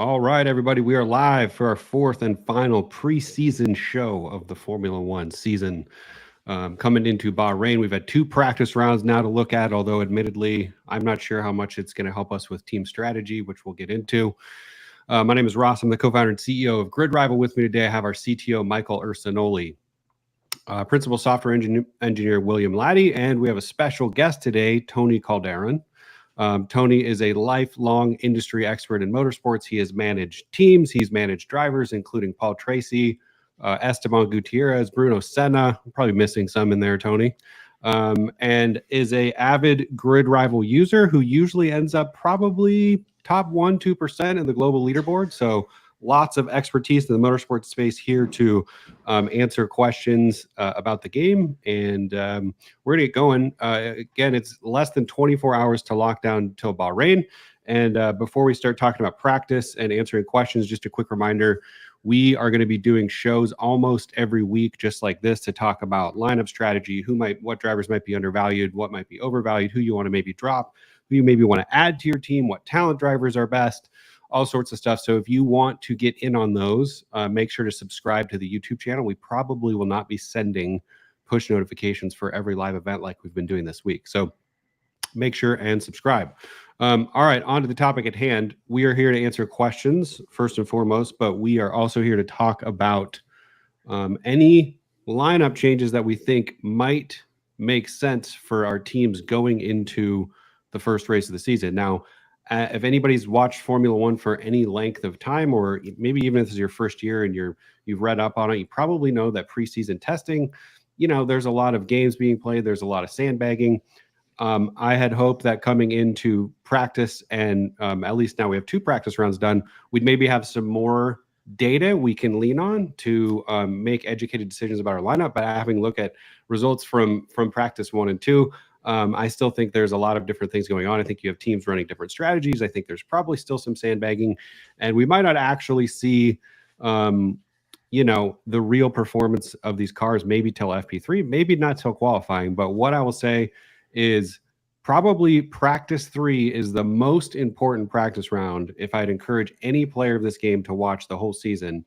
All right, everybody, we are live for our fourth and final preseason show of the Formula One season. Coming into Bahrain, we've had two practice rounds now to look at, although admittedly, I'm not sure how much it's going to help us with team strategy, which we'll get into. My name is Ross. I'm the co-founder and CEO of Grid Rival. With me today, I have our CTO, Michael Ursinoli, Principal Software Engineer, William Laddie, and we have a special guest today, Tony Calderon. Tony is a lifelong industry expert in motorsports. He has managed teams. He's managed drivers, including Paul Tracy, Esteban Gutierrez, Bruno Senna. I'm probably missing some in there, Tony. And is a avid Grid Rival user who usually ends up probably top 1-2% in the global leaderboard. So lots of expertise in the motorsports space here to answer questions about the game. And we're going to get going. Again, it's less than 24 hours to lockdown until Bahrain. And before we start talking about practice and answering questions, just a quick reminder, we are going to be doing shows almost every week, just like this, to talk about lineup strategy, what drivers might be undervalued, what might be overvalued, who you want to maybe drop, who you maybe want to add to your team, what talent drivers are best, all sorts of stuff. So if you want to get in on those, make sure to subscribe to the YouTube channel. We probably will not be sending push notifications for every live event like we've been doing this week. So make sure and subscribe. All right, on to the topic at hand. We are here to answer questions first and foremost, but we are also here to talk about any lineup changes that we think might make sense for our teams going into the first race of the season. Now, if anybody's watched Formula One for any length of time, or maybe even if this is your first year and you've read up on it, you probably know that preseason testing, there's a lot of games being played. There's a lot of sandbagging. I had hoped that coming into practice, and at least now we have two practice rounds done, we'd maybe have some more data we can lean on to make educated decisions about our lineup. But having looked at results from practice 1 and 2, I still think there's a lot of different things going on. I think you have teams running different strategies. I think there's probably still some sandbagging, and we might not actually see, the real performance of these cars maybe till FP3, maybe not till qualifying. But what I will say is probably practice 3 is the most important practice round. If I'd encourage any player of this game to watch the whole season,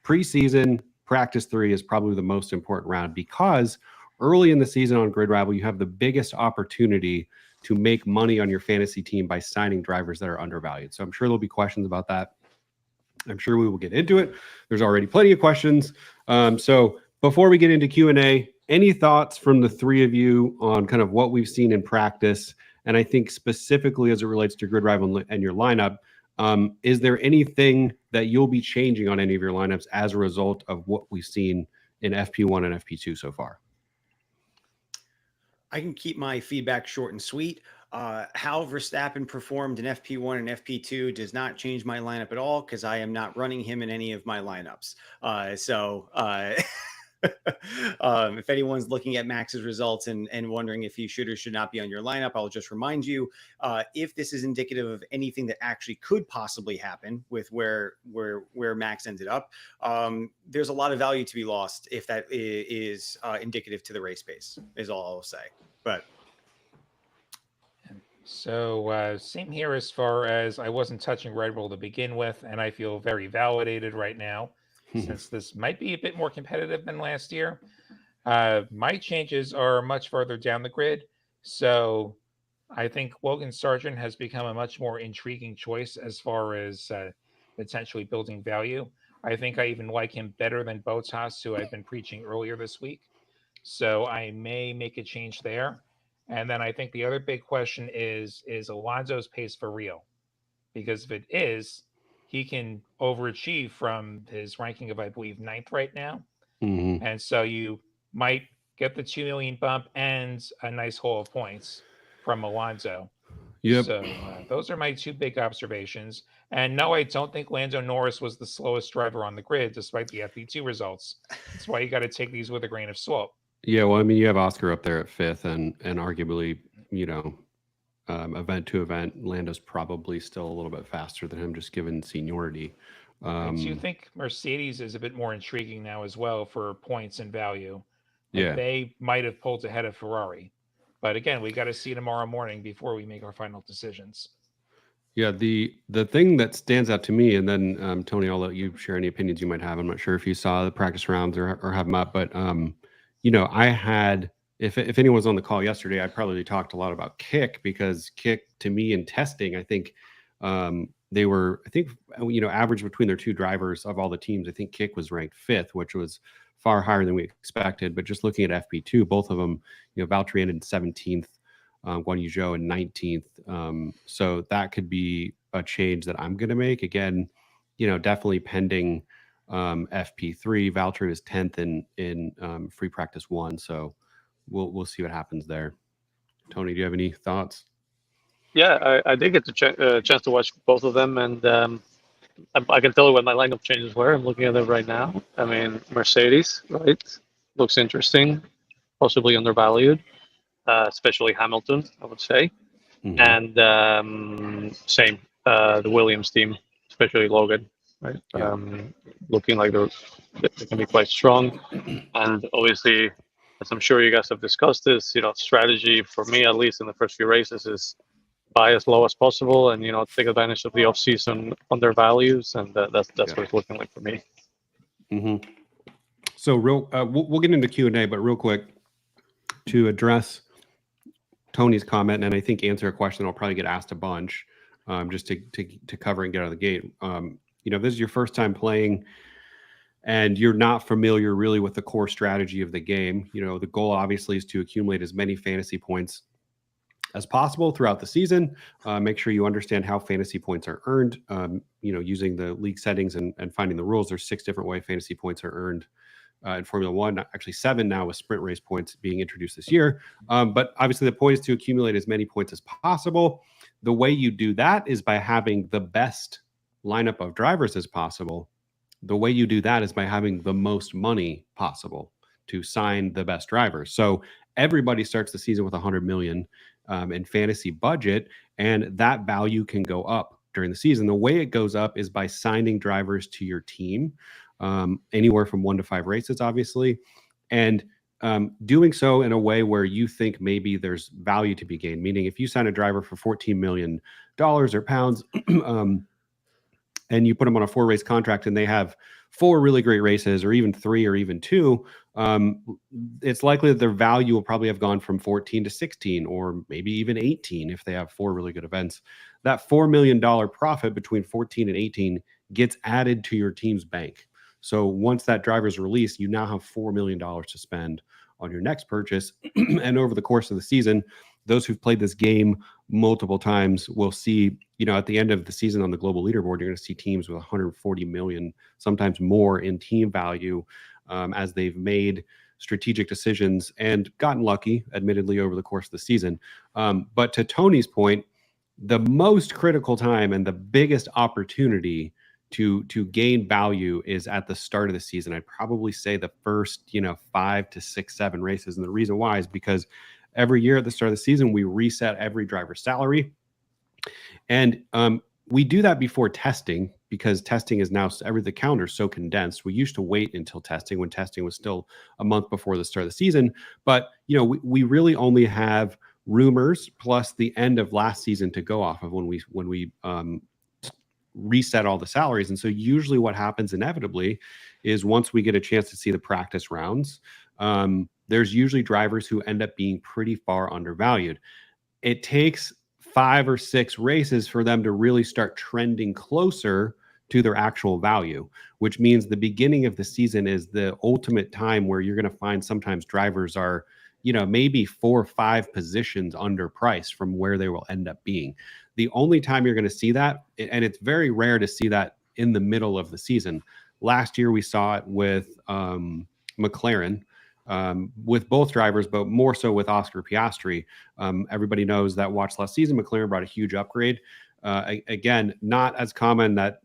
preseason practice 3 is probably the most important round, because early in the season on Grid Rival, you have the biggest opportunity to make money on your fantasy team by signing drivers that are undervalued. So I'm sure there'll be questions about that. I'm sure we will get into it. There's already plenty of questions. So before we get into Q&A, any thoughts from the three of you on kind of what we've seen in practice? And I think specifically as it relates to Grid Rival and your lineup, is there anything that you'll be changing on any of your lineups as a result of what we've seen in FP1 and FP2 so far? I can keep my feedback short and sweet. How Verstappen performed in FP1 and FP2 does not change my lineup at all, because I am not running him in any of my lineups. If anyone's looking at Max's results and wondering if he should or should not be on your lineup, I'll just remind you, if this is indicative of anything that actually could possibly happen with where Max ended up, there's a lot of value to be lost if that is indicative to the race pace, is all I'll say. But so same here, as far as I wasn't touching Red Bull to begin with, and I feel very validated right now. Since this might be a bit more competitive than last year. My changes are much further down the grid. So I think Logan Sargent has become a much more intriguing choice as far as potentially building value. I think I even like him better than Bottas, who I've been preaching earlier this week. So I may make a change there. And then I think the other big question is Alonso's pace for real? Because if it is, he can overachieve from his ranking of, I believe, 9th right now. Mm-hmm. And so you might get the 2 million bump and a nice haul of points from Alonso. Yep. So those are my two big observations. And no, I don't think Lando Norris was the slowest driver on the grid, despite the FP2 results. That's why you got to take these with a grain of salt. Yeah, well, I mean, you have Oscar up there at 5th, and arguably, event to event, Lando's probably still a little bit faster than him, just given seniority. I do think Mercedes is a bit more intriguing now as well for points and value. Like they might have pulled ahead of Ferrari. But again, we got to see tomorrow morning before we make our final decisions. Yeah, the thing that stands out to me, and then Tony, I'll let you share any opinions you might have. I'm not sure if you saw the practice rounds or have them up, but I had if anyone's on the call yesterday, I probably talked a lot about Kick because Kick to me in testing, I think they were, average between their two drivers of all the teams. I think Kick was ranked 5th, which was far higher than we expected. But just looking at FP2, both of them, Valtteri ended 17th. Guan Yu Zhou in 19th. So that could be a change that I'm going to make. Again, definitely pending FP3. Valtteri was 10th in free practice 1. So we'll see what happens there. Tony, do you have any thoughts? Yeah, I did get the chance to watch both of them, and I can tell you what my lineup changes were. I'm looking at it right now. I mean, Mercedes, right? Looks interesting, possibly undervalued. Especially Hamilton, I would say. Mm-hmm. And same, the Williams team, especially Logan, right? Yeah. Looking like they can be quite strong. And obviously, as I'm sure you guys have discussed this, strategy for me, at least in the first few races, is buy as low as possible and, take advantage of the off-season undervalues. And that's what it's looking like for me. Mm-hmm. So we'll get into Q&A, but real quick to address Tony's comment, and I think answer a question I'll probably get asked a bunch, just to cover and get out of the gate. This is your first time playing, and you're not familiar really with the core strategy of the game. The goal obviously is to accumulate as many fantasy points as possible throughout the season. Make sure you understand how fantasy points are earned. Using the league settings and finding the rules. There's 6 different ways fantasy points are earned. In Formula One, actually 7 now with sprint race points being introduced this year. But obviously the point is to accumulate as many points as possible. The way you do that is by having the best lineup of drivers as possible. The way you do that is by having the most money possible to sign the best drivers. So everybody starts the season with 100 million in fantasy budget, and that value can go up during the season. The way it goes up is by signing drivers to your team. Anywhere from 1 to 5 races, obviously, and doing so in a way where you think maybe there's value to be gained. Meaning, if you sign a driver for $14 million or pounds, and you put them on a 4-race contract, and they have 4 really great races, or even 3, or even 2, it's likely that their value will probably have gone from 14 to 16, or maybe even 18 if they have 4 really good events. That $4 million profit between 14 and 18 gets added to your team's bank. So once that driver is released, you now have $4 million to spend on your next purchase. And over the course of the season, those who've played this game multiple times will see, at the end of the season on the global leaderboard, you're going to see teams with 140 million, sometimes more in team value, as they've made strategic decisions and gotten lucky, admittedly, over the course of the season. But to Tony's point, the most critical time and the biggest opportunity to gain value is at the start of the season. I'd probably say the first 5 to 6, 7 races, and the reason why is because every year at the start of the season we reset every driver's salary, and we do that before testing, because testing is now the calendar is so condensed. We used to wait until testing, when testing was still a month before the start of the season, but we really only have rumors plus the end of last season to go off of when we reset all the salaries. And so usually what happens inevitably is once we get a chance to see the practice rounds, there's usually drivers who end up being pretty far undervalued. It takes 5 or 6 races for them to really start trending closer to their actual value, which means the beginning of the season is the ultimate time where you're going to find sometimes drivers are, maybe 4 or 5 positions underpriced from where they will end up being. The only time you're going to see that, and it's very rare to see that in the middle of the season. Last year, we saw it with McLaren, with both drivers, but more so with Oscar Piastri. Everybody knows that watched last season, McLaren brought a huge upgrade. Again, not as common that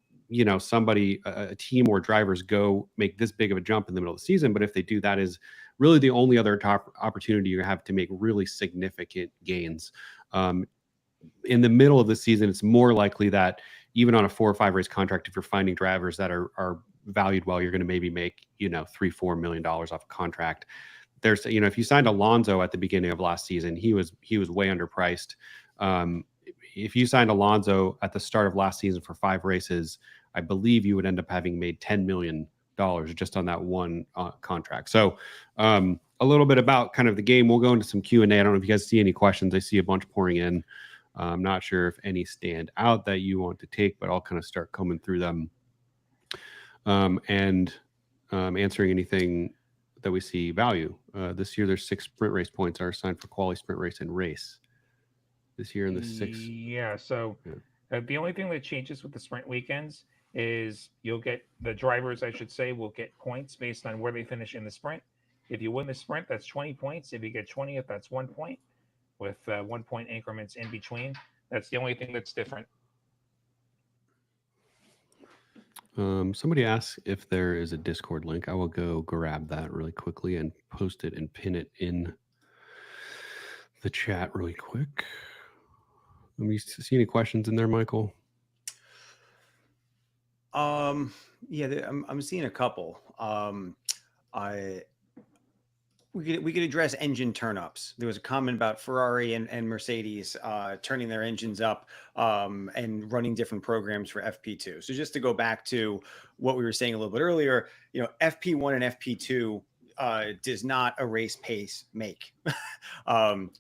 somebody, a team or drivers go make this big of a jump in the middle of the season, but if they do, that is really the only other top opportunity you have to make really significant gains. In the middle of the season, it's more likely that even on a 4 or 5 race contract, if you're finding drivers that are valued well, you're going to maybe make $3-4 million off a contract. There's if you signed Alonso at the beginning of last season, he was way underpriced. if you signed Alonso at the start of last season for 5 races, I believe you would end up having made $10 million just on that one contract. So a little bit about kind of the game. We'll go into some Q&A. I don't know if you guys see any questions. I see a bunch pouring in. I'm not sure if any stand out that you want to take, but I'll kind of start combing through them and answering anything that we see value. This year, there's 6 sprint race points are assigned for quality sprint race and race. This year in the 6. Yeah, so the only thing that changes with the sprint weekends is you'll get the drivers, I should say, will get points based on where they finish in the sprint. If you win the sprint, that's 20 points. If you get 20th, that's 1 point with 1 point increments in between. That's the only thing that's different. Somebody asks if there is a Discord link. I will go grab that really quickly and post it and pin it in the chat really quick. Let me see any questions in there, Michael. Yeah, I'm seeing a couple. We could address engine turnups. There was a comment about Ferrari and Mercedes turning their engines up and running different programs for FP2. So just to go back to what we were saying a little bit earlier, FP1 and FP2 does not a race pace make.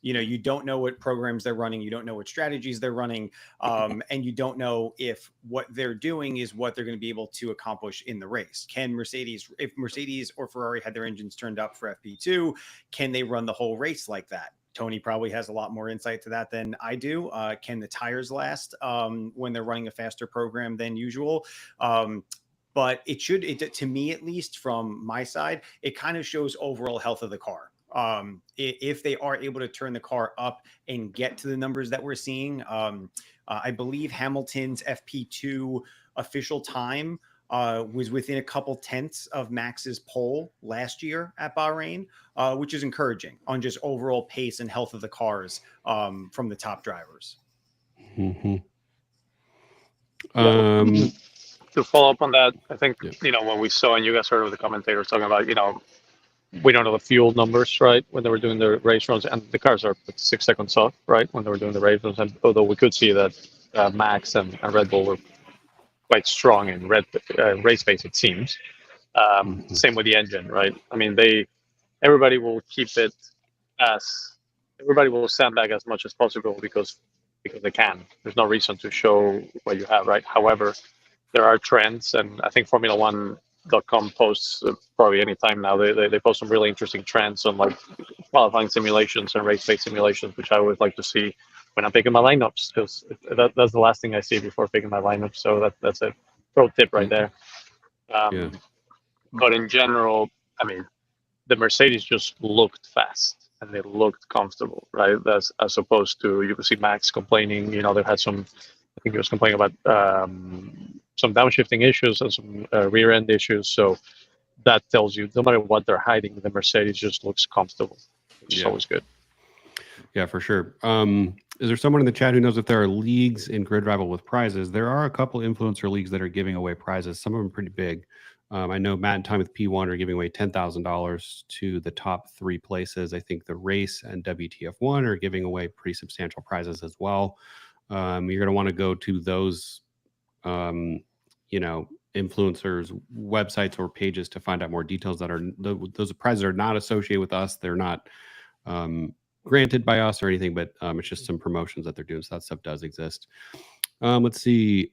You don't know what programs they're running. You don't know what strategies they're running. And you don't know if what they're doing is what they're going to be able to accomplish in the race. If Mercedes or Ferrari had their engines turned up for FP2, can they run the whole race like that? Tony probably has a lot more insight to that than I do. Can the tires last when they're running a faster program than usual? But to me, at least from my side, it kind of shows overall health of the car. If they are able to turn the car up and get to the numbers that we're seeing, I believe Hamilton's FP2 official time was within a couple tenths of Max's pole last year at Bahrain, which is encouraging on just overall pace and health of the cars from the top drivers. Mm-hmm. To follow up on that, I think, when we saw, and you guys heard of the commentators talking about, we don't know the fuel numbers, right, when they were doing the race runs, and the cars are 6 seconds off, right, when they were doing the race runs. And although we could see that Max and Red Bull were quite strong in race pace, it seems. Same with the engine, right? I mean, everybody will sandbag as much as possible because they can. There's no reason to show what you have, right? However, there are trends, and I think Formula1.com posts probably any time now. They post some really interesting trends on like qualifying simulations and race pace simulations, which I always like to see when I'm picking my lineups, because that's the last thing I see before picking my lineup. So that's a pro tip right there. But in general, I mean, the Mercedes just looked fast and they looked comfortable, right? As opposed to, you could see Max complaining. They had some, I think he was complaining about some downshifting issues and some rear end issues. So that tells you no matter what they're hiding, the Mercedes just looks comfortable, which is always good. Yeah, for sure. Is there someone in the chat who knows if there are leagues in Grid Rival with prizes? There are a couple influencer leagues that are giving away prizes. Some of them pretty big. I know Matt and Time with P1 are giving away $10,000 to the top 3 places. I think the race and WTF1 are giving away pretty substantial prizes as well. You're going to want to go to those, influencers' websites or pages to find out more details. Those prizes are not associated with us. They're not granted by us or anything, but it's just some promotions that they're doing. So that stuff does exist. Let's see.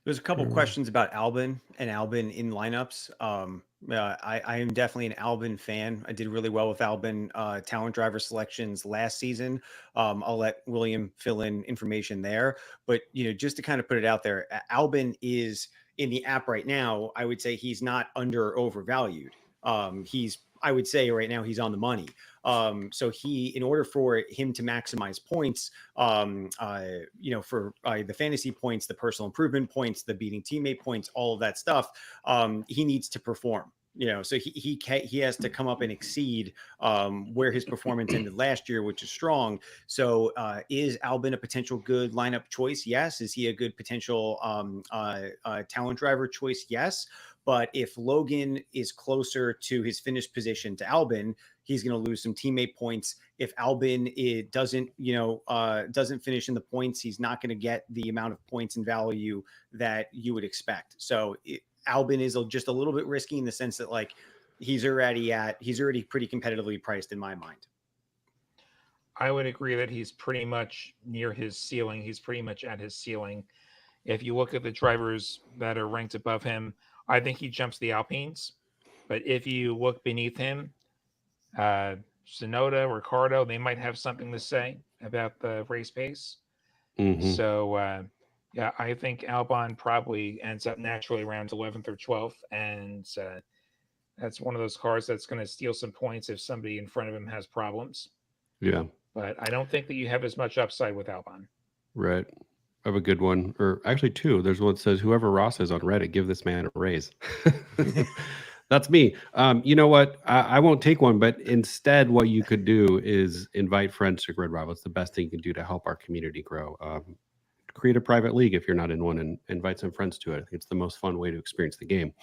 There's a couple questions about Albon and Albon in lineups. I am definitely an Albon fan. I did really well with Albon talent driver selections last season. I'll let William fill in information there. But, just to kind of put it out there, Albon is in the app right now. I would say he's not under or overvalued. I would say right now he's on the money. So in order for him to maximize points, for the fantasy points, the personal improvement points, the beating teammate points, all of that stuff, he needs to perform. So he has to come up and exceed where his performance ended last year, which is strong. So is Albon a potential good lineup choice? Yes. Is he a good potential talent driver choice? Yes. But if Logan is closer to his finished position to Albon, he's going to lose some teammate points. If Albon doesn't finish in the points, he's not going to get the amount of points and value that you would expect. So Albon is just a little bit risky in the sense that like he's already pretty competitively priced in my mind. I would agree that he's pretty much near his ceiling. He's pretty much at his ceiling. If you look at the drivers that are ranked above him, I think he jumps the Alpines. But if you look beneath him, Tsunoda, Ricardo, they might have something to say about the race pace. Mm-hmm. So, yeah, I think Albon probably ends up naturally around 11th or 12th. And that's one of those cars that's going to steal some points if somebody in front of him has problems. Yeah. But I don't think that you have as much upside with Albon. Right. I have a good one, or actually two. There's one that says, whoever Ross is on Reddit, give this man a raise. That's me. You know what? I won't take one, but instead what you could do is invite friends to Grid Rival. It's the best thing you can do to help our community grow. Create a private league if you're not in one and invite some friends to it. I think it's the most fun way to experience the game.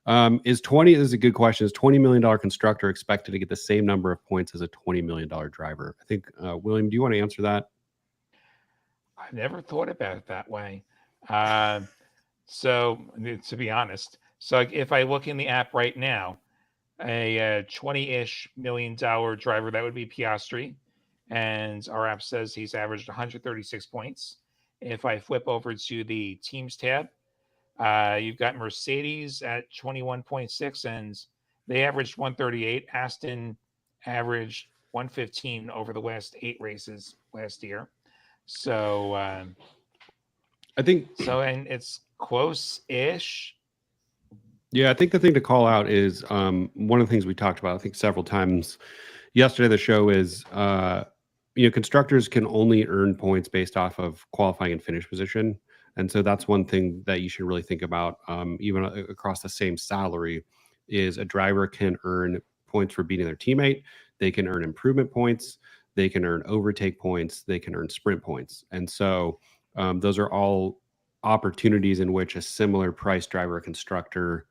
This is a good question. Is $20 million constructor expected to get the same number of points as a $20 million driver? I think, William, do you want to answer that? I've never thought about it that way. So to be honest, so if I look in the app right now, a $20-ish million driver, that would be Piastri. And our app says he's averaged 136 points. If I flip over to the teams tab, you've got Mercedes at 21.6, and they averaged 138. Aston averaged 115 over the last 8 races last year. So I think so, and it's close-ish. Yeah, I think the thing to call out is one of the things we talked about, I think several times yesterday, the show is, constructors can only earn points based off of qualifying and finish position. And so that's one thing that you should really think about, even across the same salary, is a driver can earn points for beating their teammate. They can earn improvement points. They can earn overtake points. They can earn sprint points. And so those are all opportunities in which a similar price driver or constructor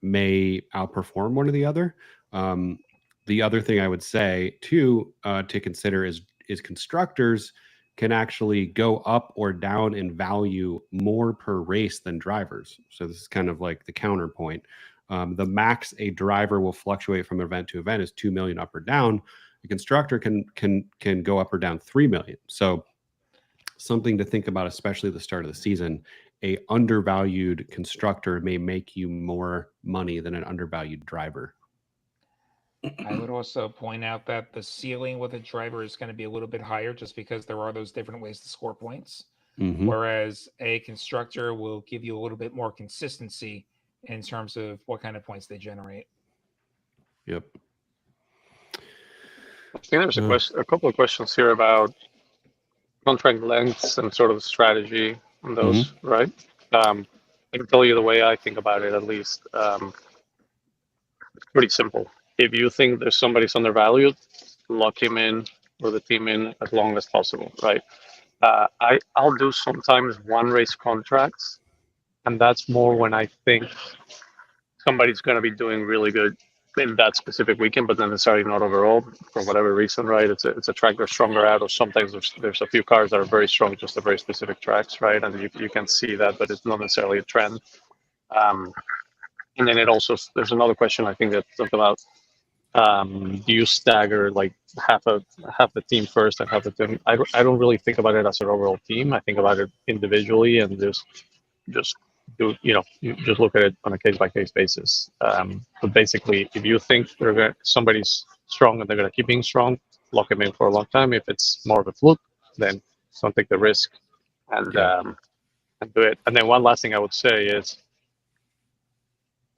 may outperform one or the other. The other thing I would say too to consider is constructors can actually go up or down in value more per race than drivers. So this is kind of like the counterpoint. The max a driver will fluctuate from event to event is 2 million up or down. A constructor can go up or down 3 million. So something to think about, especially at the start of the season. A undervalued constructor may make you more money than an undervalued driver. I would also point out that the ceiling with a driver is going to be a little bit higher just because there are those different ways to score points. Mm-hmm. Whereas a constructor will give you a little bit more consistency in terms of what kind of points they generate. Yep. I think there's a couple of questions here about contract lengths and sort of strategy on those, right? I can tell you the way I think about it, at least. It's pretty simple. If you think there's somebody's undervalued, lock him in or the team in as long as possible, right? I'll do sometimes one race contracts, and that's more when I think somebody's going to be doing really good in that specific weekend, but not necessarily not overall for whatever reason, right? It's a track they're stronger at, or sometimes there's a few cars that are very strong, just at very specific tracks, right? And you can see that, but it's not necessarily a trend. And then there's another question I think that's about, do you stagger like half the team first and half the team? I don't really think about it as an overall team. I think about it individually and just do, you just look at it on a case-by-case basis. But basically, if you think somebody's strong and they're going to keep being strong, lock them in for a long time. If it's more of a fluke, then don't take the risk and do it. And then one last thing I would say is,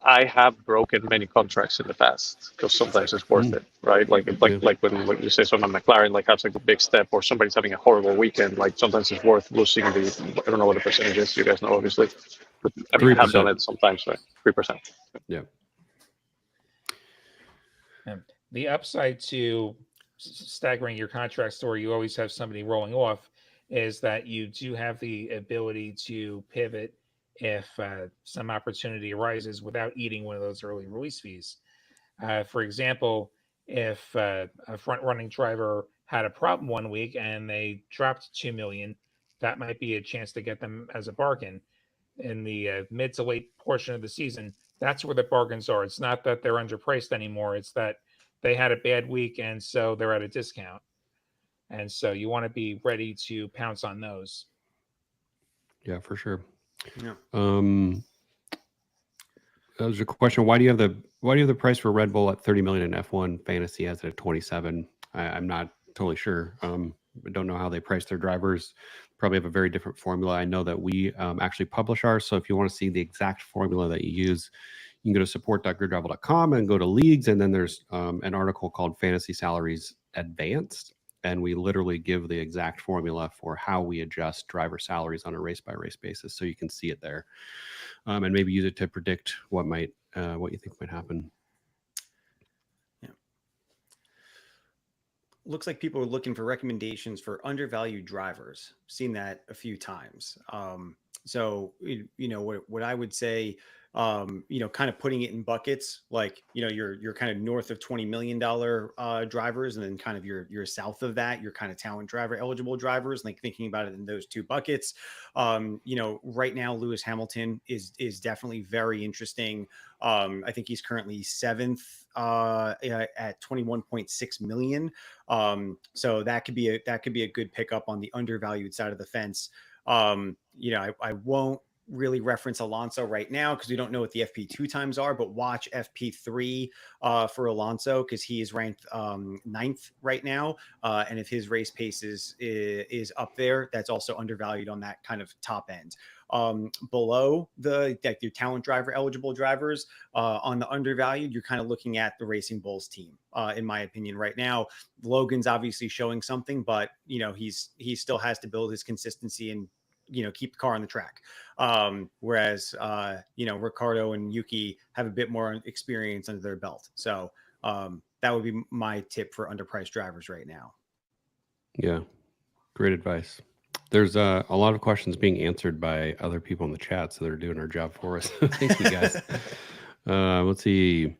I have broken many contracts in the past because sometimes it's worth it, right? Like when you say someone McLaren like has like a big step, or somebody's having a horrible weekend, like sometimes it's worth losing I don't know what the percentage is, you guys know obviously, but I mean, I have done it sometimes, right? 3%. Yeah. The upside to staggering your contracts, or you always have somebody rolling off, is that you do have the ability to pivot if some opportunity arises without eating one of those early release fees. For example, if a front-running driver had a problem one week and they dropped 2 million, that might be a chance to get them as a bargain in the mid to late portion of the season. That's where the bargains are. It's not that they're underpriced anymore. It's that they had a bad week and so they're at a discount. And so you want to be ready to pounce on those. Yeah, for sure. Yeah. That was a question. Why do you have the price for Red Bull at 30 million in F1? Fantasy has it at 27. I'm not totally sure. I don't know how they price their drivers. Probably have a very different formula. I know that we actually publish ours. So if you want to see the exact formula that you use, you can go to support.griddrival.com and go to leagues. And then there's an article called Fantasy Salaries Advanced. And we literally give the exact formula for how we adjust driver salaries on a race by race basis. So you can see it there. And maybe use it to predict what you think might happen. Yeah. Looks like people are looking for recommendations for undervalued drivers. Seen that a few times. So, what I would say, kind of putting it in buckets, like, you're kind of north of $20 million drivers, and then kind of you're south of that, you're kind of talent driver eligible drivers, like thinking about it in those two buckets. Right now, Lewis Hamilton is definitely very interesting. I think he's currently 7th at 21.6 million. So that could be a good pickup on the undervalued side of the fence. I won't really reference Alonso right now because we don't know what the FP2 times are, but watch FP3 for Alonso because he is ranked 9th right now. And if his race pace is up there, that's also undervalued on that kind of top end. Below your talent driver eligible drivers on the undervalued, you're kind of looking at the Racing Bulls team. In my opinion, right now, Logan's obviously showing something, but he still has to build his consistency and keep the car on the track. Whereas Ricardo and Yuki have a bit more experience under their belt. So that would be my tip for underpriced drivers right now. Yeah, great advice. There's a lot of questions being answered by other people in the chat, so they're doing our job for us. Thank you, guys. Let's see.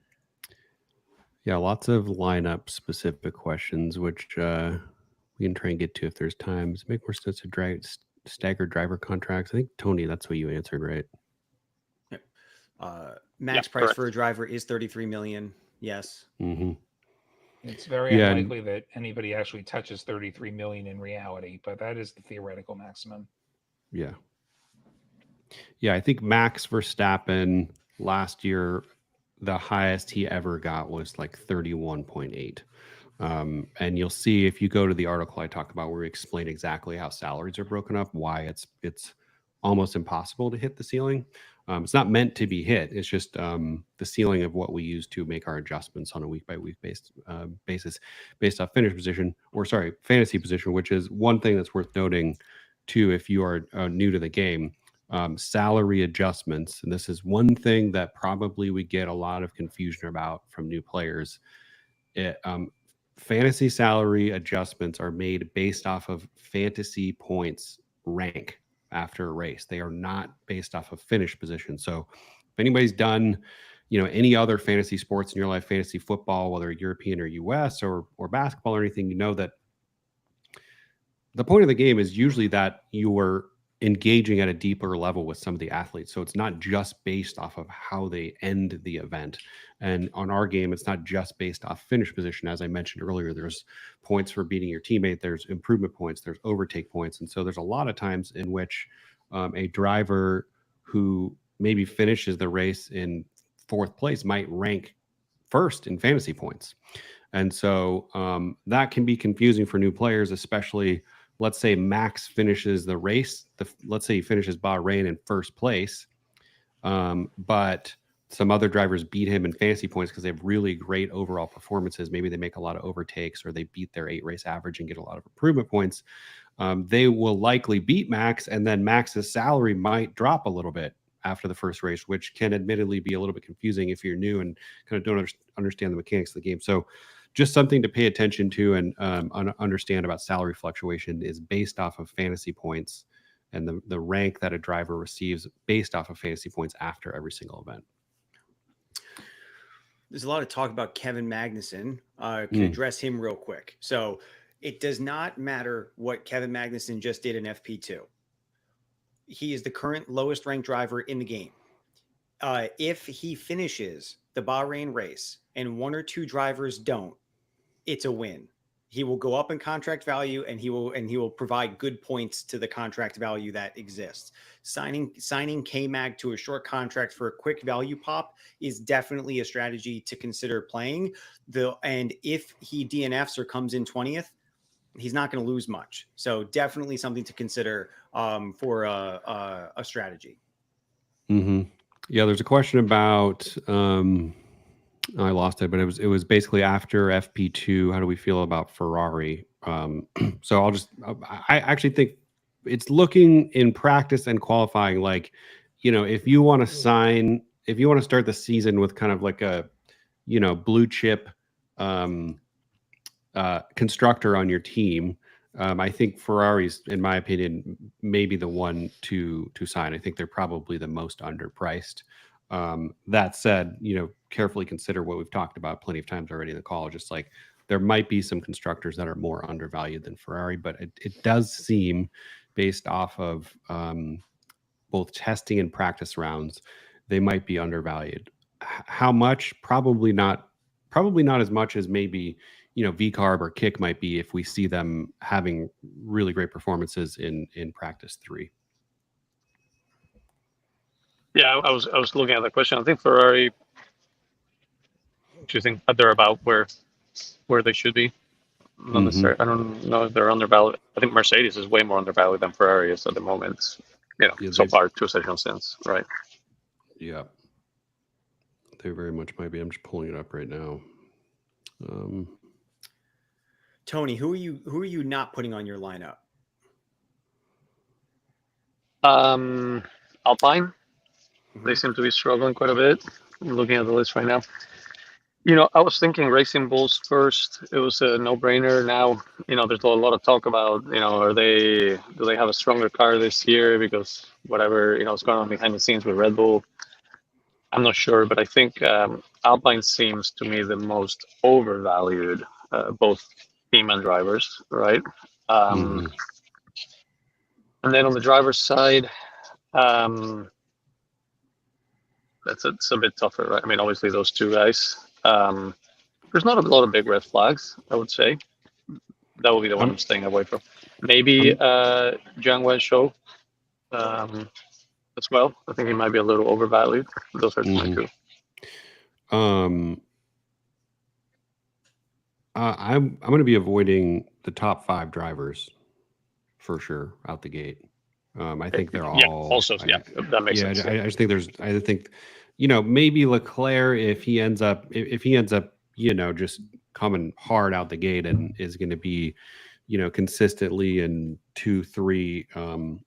Yeah, lots of lineup specific questions, which we can try and get to if there's time. Does it make more sense to staggered driver contracts? I think, Tony, that's what you answered, right? Yep. Max price correct. For a driver is 33 million. Yes. Mm-hmm. It's very unlikely that anybody actually touches 33 million in reality, but that is the theoretical maximum. Yeah. Yeah, I think Max Verstappen last year, the highest he ever got was like 31.8. And you'll see if you go to the article I talk about where we explain exactly how salaries are broken up, why it's almost impossible to hit the ceiling. It's not meant to be hit. It's just the ceiling of what we use to make our adjustments on a week by week basis based off fantasy position, which is one thing that's worth noting too if you are new to the game. Salary adjustments, and this is one thing that probably we get a lot of confusion about from new players. Fantasy salary adjustments are made based off of fantasy points rank after a race. They are not based off of finish position. So if anybody's done, any other fantasy sports in your life, fantasy football, whether European or US or basketball or anything, that the point of the game is usually that you are engaging at a deeper level with some of the athletes. So it's not just based off of how they end the event. And on our game, it's not just based off finish position. As I mentioned earlier, there's points for beating your teammate, there's improvement points, there's overtake points. And so there's a lot of times in which a driver who maybe finishes the race in 4th place might rank 1st in fantasy points. And so that can be confusing for new players, especially let's say Max finishes the race. Let's say he finishes Bahrain in 1st place, but some other drivers beat him in fantasy points because they have really great overall performances. Maybe they make a lot of overtakes or they beat their 8 race average and get a lot of improvement points. They will likely beat Max, and then Max's salary might drop a little bit after the first race, which can admittedly be a little bit confusing if you're new and kind of don't understand the mechanics of the game. So just something to pay attention to and understand about salary fluctuation is based off of fantasy points and the rank that a driver receives based off of fantasy points after every single event. There's a lot of talk about Kevin Magnussen. Can address him real quick. So it does not matter what Kevin Magnussen just did in FP2. He is the current lowest ranked driver in the game. If he finishes the Bahrain race and one or two drivers don't, it's a win. He will go up in contract value, and he will provide good points to the contract value that exists. Signing K-Mag to a short contract for a quick value pop is definitely a strategy to consider playing. And if he DNFs or comes in 20th, he's not going to lose much. So definitely something to consider for a strategy. Mm-hmm. Yeah, there's a question about. I lost it, but it was basically after FP2. How do we feel about Ferrari? So I actually think it's looking in practice and qualifying like, if you want to start the season with kind of like a, blue chip constructor on your team. I think Ferrari's, in my opinion, maybe the one to sign. I think they're probably the most underpriced. That said, carefully consider what we've talked about plenty of times already in the call. Just like there might be some constructors that are more undervalued than Ferrari, but it does seem, based off of both testing and practice rounds, they might be undervalued. How much? Probably not as much as maybe VCarb or Kick might be if we see them having really great performances in practice 3. Yeah, I was looking at the question. I think Ferrari. Do you think they're about where they should be? Not necessarily. I don't know if they're undervalued. I think Mercedes is way more undervalued than Ferrari is at the moment. So far 2 sessions since, right? Yeah, they very much might be. I'm just pulling it up right now. Tony, who are you not putting on your lineup? Alpine. They seem to be struggling quite a bit. I'm looking at the list right now. I was thinking Racing Bulls first. It was a no-brainer. Now, there's a lot of talk about, do they have a stronger car this year because whatever, is going on behind the scenes with Red Bull. I'm not sure, but I think Alpine seems to me the most overvalued, both team and drivers, right? And then on the driver's side, it's a bit tougher, right? I mean, obviously those two guys. There's not a lot of big red flags, I would say. That would be the one I'm staying away from. Maybe Jiang Wenshou as well. I think he might be a little overvalued. Those are my two. I'm going to be avoiding the top 5 drivers for sure out the gate. I think they're all. That makes sense. I just think I think, maybe Leclerc, if he ends up, just coming hard out the gate and is going to be, consistently in 2-3,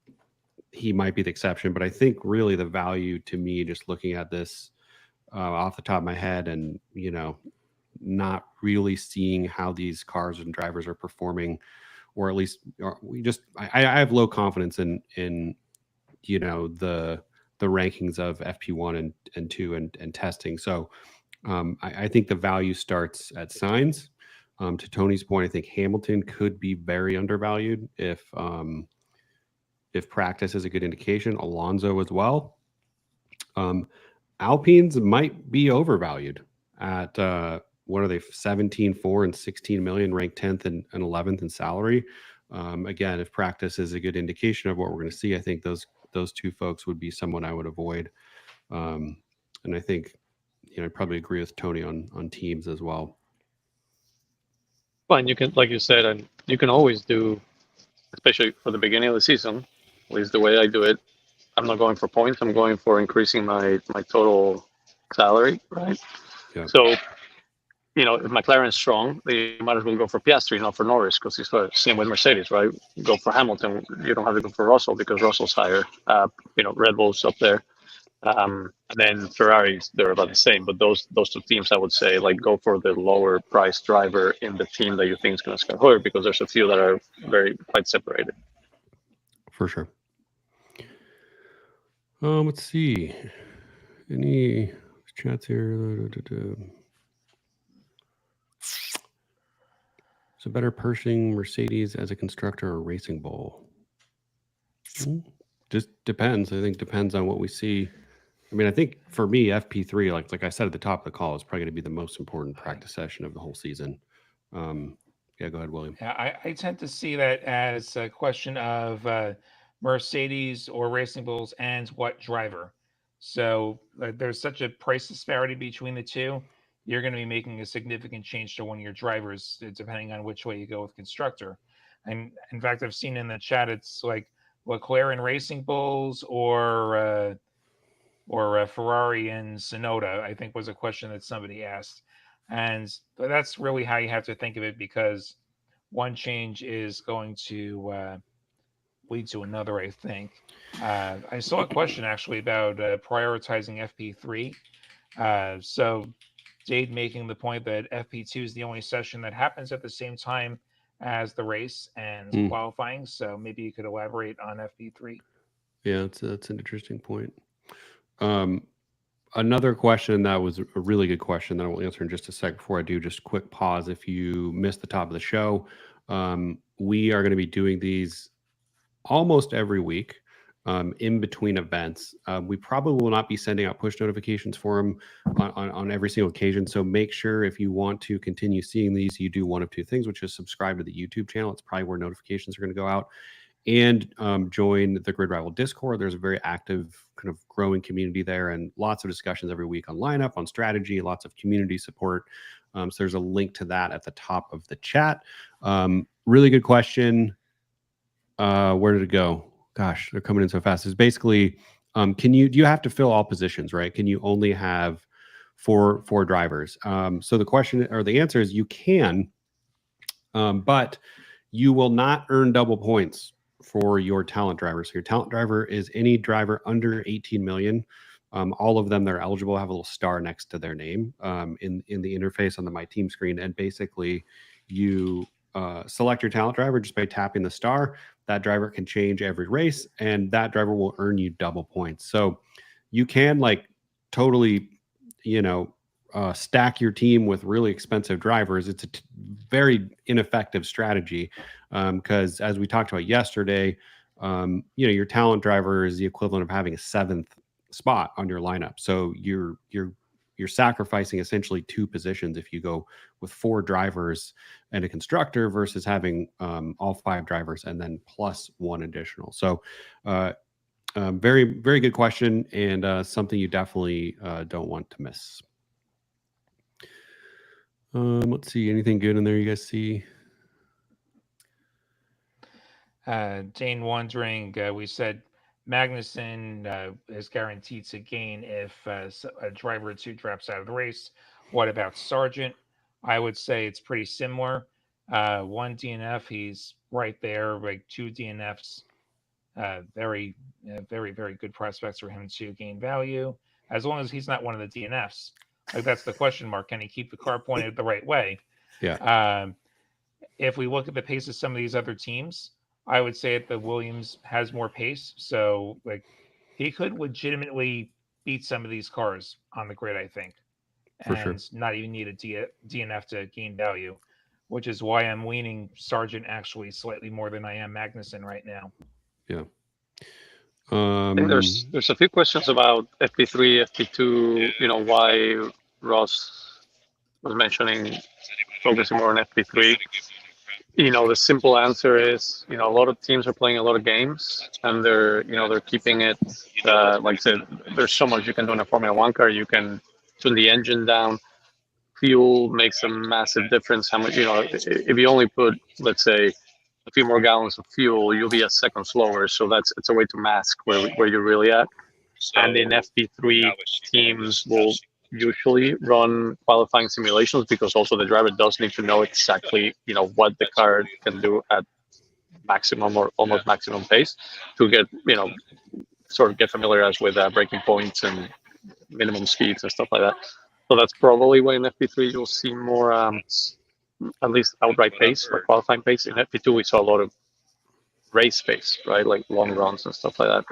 he might be the exception. But I think really the value to me, just looking at this off the top of my head and, not really seeing how these cars and drivers are performing, or at least I have low confidence in the rankings of FP1 and 2 and testing. So I think the value starts at signs. To Tony's point, I think Hamilton could be very undervalued if practice is a good indication. Alonso as well. Alpines might be overvalued at what are they, 17.4 and 16 million, ranked 10th and 11th in salary. Again, if practice is a good indication of what we're going to see, I think those two folks would be someone I would avoid. And I think, I probably agree with Tony on teams as well. Fine, you can, like you said, and you can always do, especially for the beginning of the season, at least the way I do it, I'm not going for points. I'm going for increasing my total salary, right? Yeah. So, if McLaren's strong, they might as well go for Piastri, not for Norris, because it's the same with Mercedes, right? Go for Hamilton. You don't have to go for Russell because Russell's higher. Red Bull's up there. And then Ferraris, they're about the same. But those two teams, I would say, go for the lower price driver in the team that you think is going to score higher, because there's a few that are quite separated. For sure. Let's see. Any chats here? So better purchasing Mercedes as a constructor or racing bull? Just depends. I think depends on what we see. I mean, I think for me, FP3, like I said at the top of the call, is probably going to be the most important practice session of the whole season. Yeah, go ahead, William. Yeah, I tend to see that as a question of Mercedes or Racing Bulls and what driver. So there's such a price disparity between the two. You're going to be making a significant change to one of your drivers, depending on which way you go with constructor. And in fact, I've seen in the chat, it's like Leclerc and Racing Bulls or Ferrari and Sonoda, I think was a question that somebody asked. And that's really how you have to think of it, because one change is going to lead to another, I think. I saw a question actually about prioritizing FP3. So Jade making the point that FP2 is the only session that happens at the same time as the race and qualifying. So maybe you could elaborate on FP3. Yeah, that's an interesting point. Another question that was a really good question that I will answer in just a sec. Before I do, just quick pause. If you missed the top of the show, we are going to be doing these almost every week in between events. We probably will not be sending out push notifications for them on every single occasion. So make sure if you want to continue seeing these, you do one of two things, which is subscribe to the YouTube channel. It's probably where notifications are going to go out. And join the Grid Rival Discord. There's a very active kind of growing community there and lots of discussions every week on lineup, on strategy, lots of community support. So there's a link to that at the top of the chat. Really good question. Where did it go? Gosh, they're coming in so fast. It's basically, do you have to fill all positions, right? Can you only have four drivers? So the question or the answer is you can, but you will not earn double points for your talent driver. So your talent driver is any driver under 18 million. All of them that are eligible have a little star next to their name in the interface on the My Team screen. And basically you select your talent driver just by tapping the star. That driver can change every race and that driver will earn you double points. So you can like totally, stack your team with really expensive drivers. It's a very ineffective strategy because as we talked about yesterday, your talent driver is the equivalent of having a seventh spot on your lineup. So you're sacrificing essentially two positions if you go with four drivers and a constructor versus having all five drivers and then plus one additional. So very, very good question and something you definitely don't want to miss. Let's see, anything good in there you guys see? Jane wondering, we said Magnussen is guaranteed to gain if a driver or two drops out of the race. What about Sargent? I would say it's pretty similar. One DNF, he's right there. Like two DNFs, very, very, very good prospects for him to gain value, as long as he's not one of the DNFs. Like that's the question mark. Can he keep the car pointed the right way? Yeah. If we look at the pace of some of these other teams, I would say that Williams has more pace. So like he could legitimately beat some of these cars on the grid, I think. For and sure. Not even need a DNF to gain value, which is why I'm leaning Sargent actually slightly more than I am Magnussen right now. Yeah. I think there's a few questions about FP3, FP2, why Ross was mentioning focusing more on FP3. The simple answer is, a lot of teams are playing a lot of games and they're keeping it, like I said, there's so much you can do in a Formula One car. You can tune the engine down. Fuel makes a massive difference. How much, if you only put, let's say, a few more gallons of fuel, you'll be a second slower. So it's a way to mask where you're really at. And in FP3, teams will usually run qualifying simulations because also the driver does need to know exactly, what the car can do at maximum or almost maximum pace to get, sort of get familiarized with braking points and minimum speeds and stuff like that. So that's probably why in FP3 you'll see more, at least outright pace or qualifying pace. In FP2 we saw a lot of race pace, right? Like long runs and stuff like that.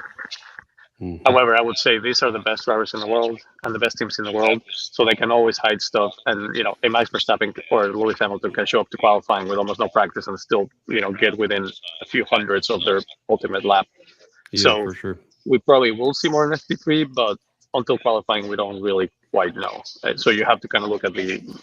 Mhm. However, I would say these are the best drivers in the world and the best teams in the world, so they can always hide stuff. And a Max Verstappen or Lewis Hamilton can show up to qualifying with almost no practice and still, get within a few hundredths of their ultimate lap. Yeah, So for sure. we probably will see more in FP3, but until qualifying, we don't really quite know. So you have to kind of look at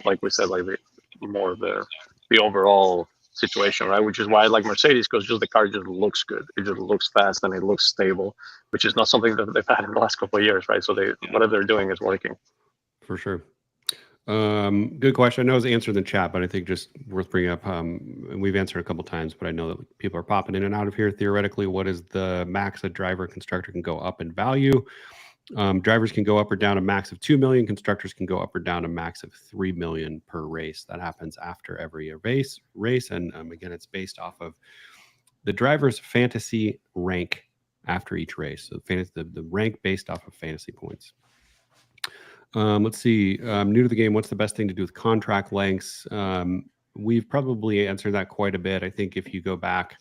like we said, like the overall situation, right? Which is why I like Mercedes, because just the car just looks good. It just looks fast and it looks stable, which is not something that they've had in the last couple of years, right? So whatever they're doing is working. For sure. Good question. I know it was answered in the chat, but I think just worth bringing up. And we've answered a couple times, but I know that people are popping in and out of here. Theoretically, what is the max a driver constructor can go up in value? Drivers can go up or down a max of 2 million. Constructors can go up or down a max of 3 million per race. That happens after every race. And again, it's based off of the driver's fantasy rank after each race. So the rank based off of fantasy points. Let's see. New to the game, what's the best thing to do with contract lengths? We've probably answered that quite a bit. I think if you go back,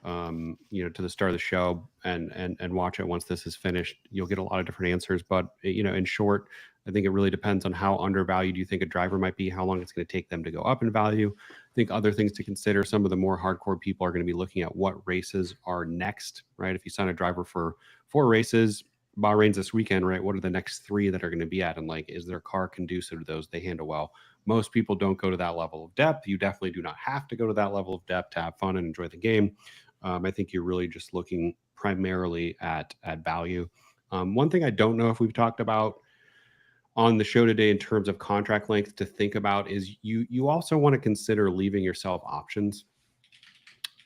to the start of the show and watch it once this is finished, you'll get a lot of different answers. But in short, I think it really depends on how undervalued you think a driver might be, how long it's going to take them to go up in value. I think other things to consider. Some of the more hardcore people are going to be looking at what races are next, right? If you sign a driver for 4 races. Bahrain's this weekend, right? What are the next 3 that are going to be at? And is their car conducive to those? They handle well. Most people don't go to that level of depth. You definitely do not have to go to that level of depth to have fun and enjoy the game. I think you're really just looking primarily at value. One thing I don't know if we've talked about on the show today in terms of contract length to think about is you also want to consider leaving yourself options.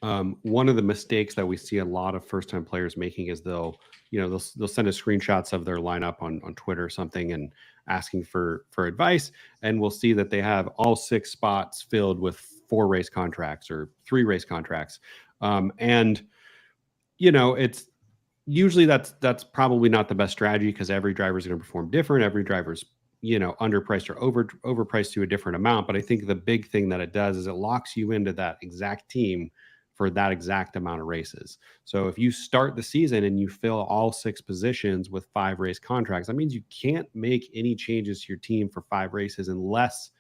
One of the mistakes that we see a lot of first-time players making is they'll send us screenshots of their lineup on Twitter or something and asking for advice, and we'll see that they have all 6 spots filled with 4 race contracts or 3 race contracts, and it's usually that's probably not the best strategy because every driver is going to perform different. Every driver's underpriced or overpriced to a different amount. But I think the big thing that it does is it locks you into that exact team for that exact amount of races. So if you start the season and you fill all 6 positions with 5 race contracts, that means you can't make any changes to your team for 5 races unless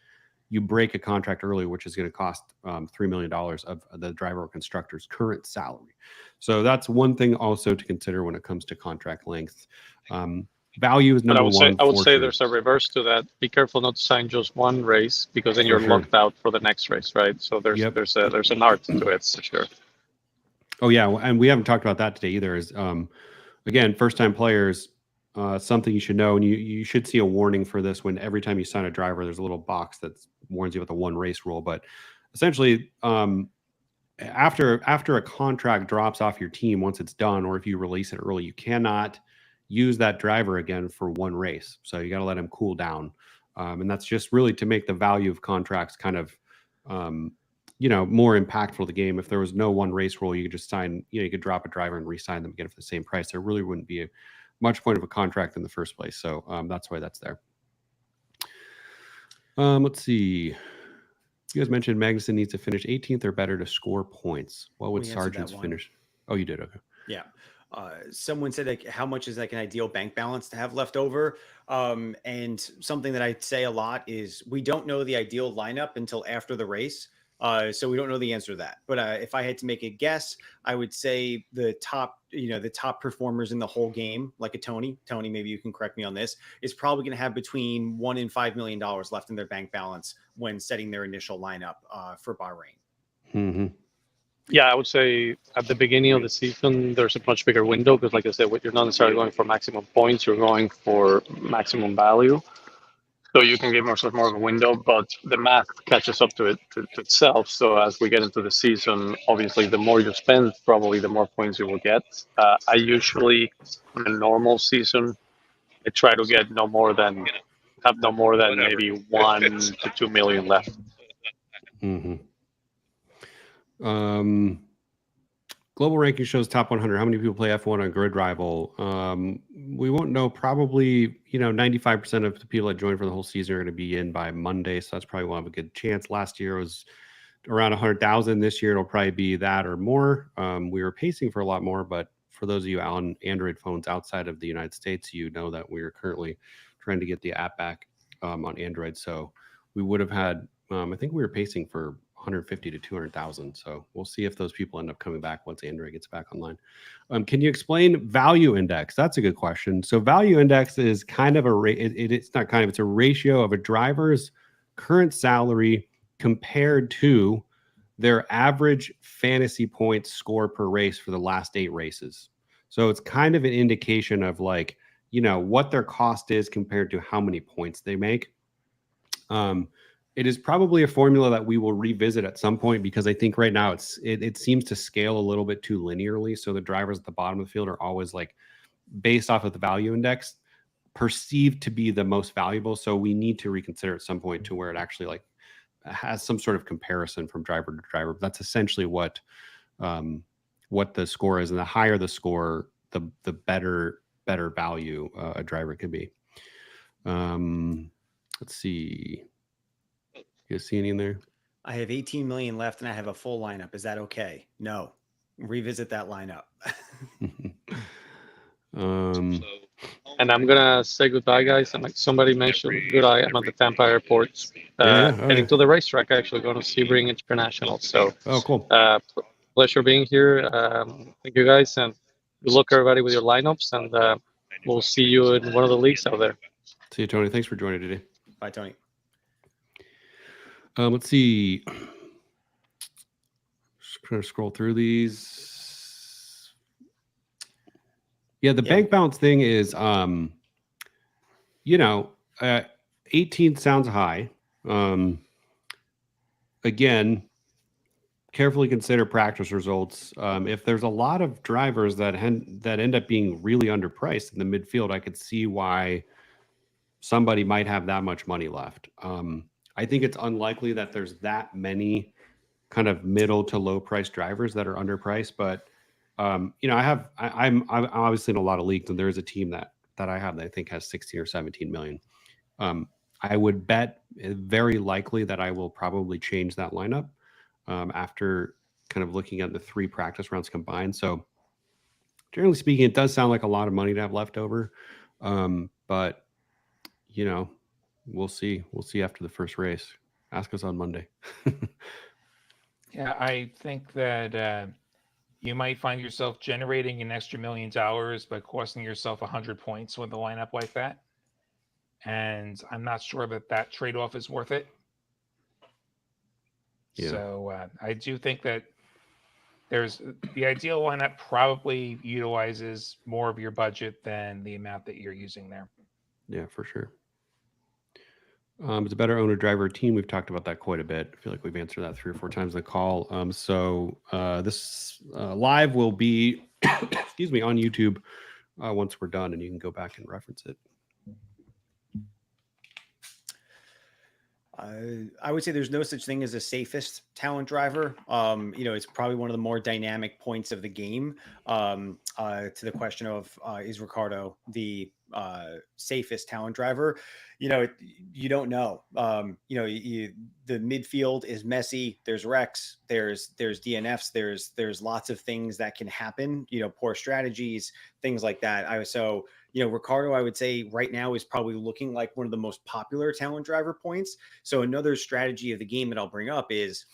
you break a contract early, which is going to cost $3 million of the driver or constructor's current salary. So that's one thing also to consider when it comes to contract length. Value is number one. I would say there's a reverse to that. Be careful not to sign just one race because then you're locked out for the next race, right? So there's an art to it for sure. Oh yeah, and we haven't talked about that today either. Is again, first-time players, something you should know, and you should see a warning for this when every time you sign a driver, there's a little box that warns you about the one race rule. But essentially, after a contract drops off your team, once it's done, or if you release it early, you cannot use that driver again for one race. So you got to let him cool down. And that's just really to make the value of contracts kind of, more impactful to the game. If there was no one race rule, you could just sign, you could drop a driver and re-sign them again for the same price. There really wouldn't be much point of a contract in the first place. So that's why that's there. Let's see. You guys mentioned Magnussen needs to finish 18th or better to score points. What would Sargent's finish? Oh, you did? Okay. Yeah. Someone said, like, how much is like an ideal bank balance to have left over? And something that I say a lot is we don't know the ideal lineup until after the race. So we don't know the answer to that. But if I had to make a guess, I would say the top performers in the whole game, like a Tony, maybe you can correct me on this, is probably going to have between $1 and $5 million left in their bank balance when setting their initial lineup for Bahrain. Mm-hmm. Yeah, I would say at the beginning of the season, there's a much bigger window because, like I said, you're not necessarily going for maximum points, you're going for maximum value. So you can give yourself more of a window, but the math catches up to itself. So as we get into the season, obviously, the more you spend, probably the more points you will get. I usually, in a normal season, I try to get no more than maybe 1 to 2 million left. Mm-hmm. Global ranking shows top 100. How many people play F1 on Grid Rival? We won't know. Probably, 95% of the people that join for the whole season are going to be in by Monday. So that's probably one of a good chance. Last year was around 100,000. This year it'll probably be that or more. We were pacing for a lot more, but for those of you on Android phones outside of the United States, you know that we're currently trying to get the app back on Android. So we would have had, I think we were pacing for 150 to 200,000. So we'll see if those people end up coming back once Android gets back online. Can you explain value index? That's a good question. So value index is kind of it's not kind of, it's a ratio of a driver's current salary compared to their average fantasy points score per race for the last 8 races. So it's kind of an indication of like, you know, what their cost is compared to how many points they make. It is probably a formula that we will revisit at some point, because I think right now it seems to scale a little bit too linearly. So the drivers at the bottom of the field are always like based off of the value index perceived to be the most valuable. So we need to reconsider at some point to where it actually like has some sort of comparison from driver to driver. That's essentially what the score is, and the higher the score, the better value a driver could be. Let's see. You guys see any in there? I have 18 million left and I have a full lineup. Is that okay? No. Revisit that lineup. And I'm gonna say goodbye, guys. And like somebody mentioned, goodbye. I'm at the Tampa airport, heading to the racetrack. Actually, going to Sebring International. So, cool. Pleasure being here. Thank you, guys, and good luck, everybody, with your lineups. And we'll see you in one of the leagues out there. See you, Tony. Thanks for joining today. Bye, Tony. Let's see. Just trying to scroll through these. Yeah, the bank balance thing is, 18 sounds high. Again, carefully consider practice results. If there's a lot of drivers that end up being really underpriced in the midfield, I could see why somebody might have that much money left. I think it's unlikely that there's that many kind of middle to low price drivers that are underpriced, but I'm obviously in a lot of leagues, and there is a team that I have that I think has 16 or 17 million. I would bet very likely that I will probably change that lineup after kind of looking at the 3 practice rounds combined. So generally speaking, it does sound like a lot of money to have left over. But we'll see. We'll see after the first race. Ask us on Monday. Yeah, I think that you might find yourself generating an extra $1 million by costing yourself 100 points with a lineup like that. And I'm not sure that trade-off is worth it. Yeah. So I do think that there's the ideal lineup probably utilizes more of your budget than the amount that you're using there. Yeah, for sure. It's a better owner driver team. We've talked about that quite a bit. I feel like we've answered that 3 or 4 times in the call. This live will be, excuse me, on YouTube once we're done, and you can go back and reference it. I would say there's no such thing as a safest talent driver. It's probably one of the more dynamic points of the game. To the question of is Ricciardo the safest talent driver? You don't know. The midfield is messy. There's wrecks. There's DNFs. There's lots of things that can happen. Poor strategies, things like that. Ricciardo, I would say right now is probably looking like one of the most popular talent driver points. So another strategy of the game that I'll bring up is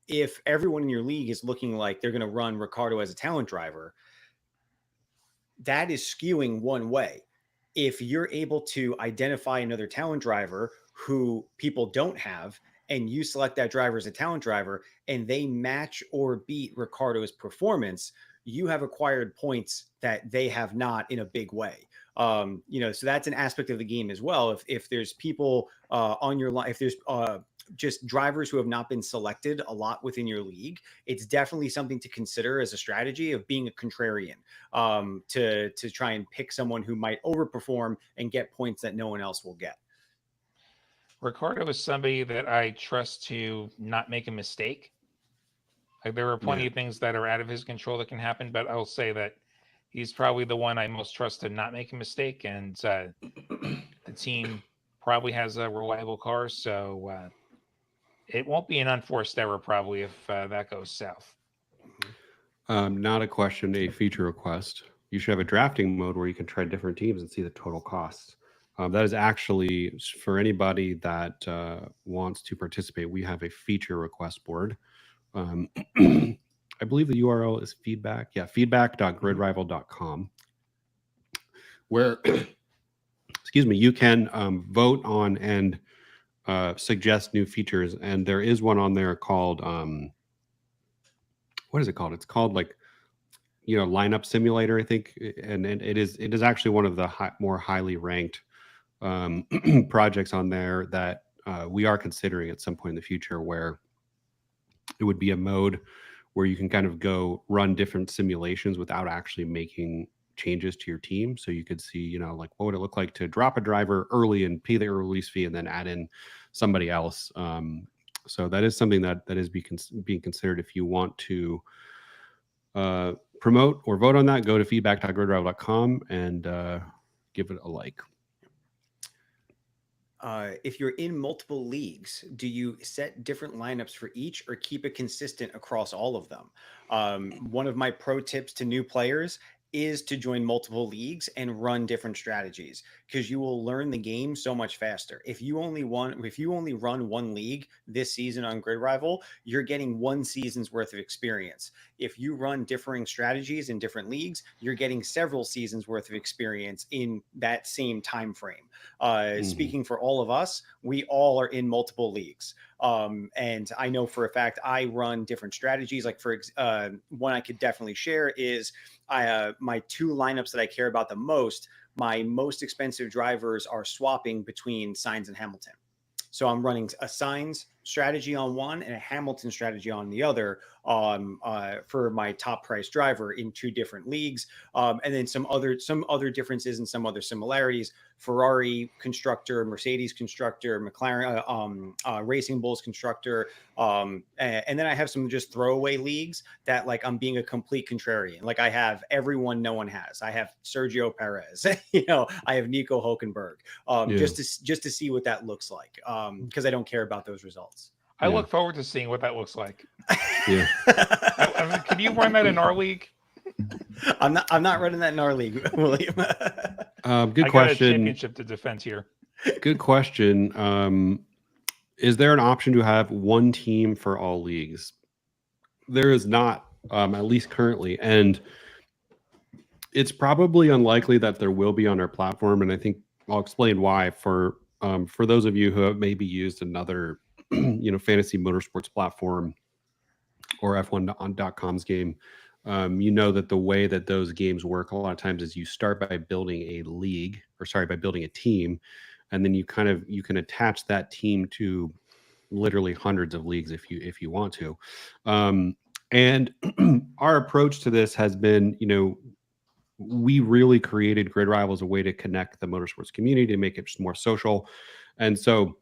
if everyone in your league is looking like they're going to run Ricciardo as a talent driver, that is skewing one way. If you're able to identify another talent driver who people don't have, and you select that driver as a talent driver, and they match or beat Ricciardo's performance, you have acquired points that they have not in a big way. So that's an aspect of the game as well. If there's people on your line, if there's just drivers who have not been selected a lot within your league, it's definitely something to consider as a strategy of being a contrarian, to try and pick someone who might overperform and get points that no one else will get. Ricciardo is somebody that I trust to not make a mistake. Like there are plenty of things that are out of his control that can happen, but I'll say that he's probably the one I most trust to not make a mistake. And the team probably has a reliable car, so it won't be an unforced error probably if that goes south. Not a question, a feature request. You should have a drafting mode where you can try different teams and see the total costs. That is actually for anybody that wants to participate. We have a feature request board. I believe the URL is feedback. Yeah, feedback.gridrival.com, where, excuse me, you can vote on and suggest new features. And there is one on there called, what is it called? It's called like, lineup simulator, I think. And it is actually one of the more highly ranked projects on there that we are considering at some point in the future, where it would be a mode where you can kind of go run different simulations without actually making changes to your team. So you could see, like what would it look like to drop a driver early and pay the early release fee and then add in somebody else. So that is something that is being considered. If you want to promote or vote on that, go to feedback.gridrival.com and give it a like. If you're in multiple leagues, do you set different lineups for each or keep it consistent across all of them? One of my pro tips to new players is to join multiple leagues and run different strategies, because you will learn the game so much faster. If you only run one league this season on Grid Rival, you're getting one season's worth of experience. If you run differing strategies in different leagues, you're getting several seasons worth of experience in that same time frame. Speaking for all of us, we all are in multiple leagues. And I know for a fact I run different strategies. Like one I could definitely share is my two lineups that I care about the most. My most expensive drivers are swapping between Sainz and Hamilton. So I'm running a Sainz strategy on one and a Hamilton strategy on the other for my top price driver in two different leagues. And then some other differences and some other similarities. Ferrari Constructor, Mercedes Constructor, McLaren Racing Bulls Constructor. And then I have some just throwaway leagues that like I'm being a complete contrarian. Like I have everyone no one has. I have Sergio Perez, I have Nico Hulkenberg, just to see what that looks like. Because I don't care about those results. I look forward to seeing what that looks like. Yeah. Can you run that in our league? I'm not running that in our league, William. Good I got question. a championship to defend here. Good question. Is there an option to have one team for all leagues? There is not, at least currently, and it's probably unlikely that there will be on our platform. And I think I'll explain why. For those of you who have maybe used another, fantasy motorsports platform or F1.com's game, that the way that those games work a lot of times is you start by building a team, and then you can attach that team to literally hundreds of leagues if you want to. And our approach to this has been, we really created Grid Rival as a way to connect the motorsports community, to make it just more social. And so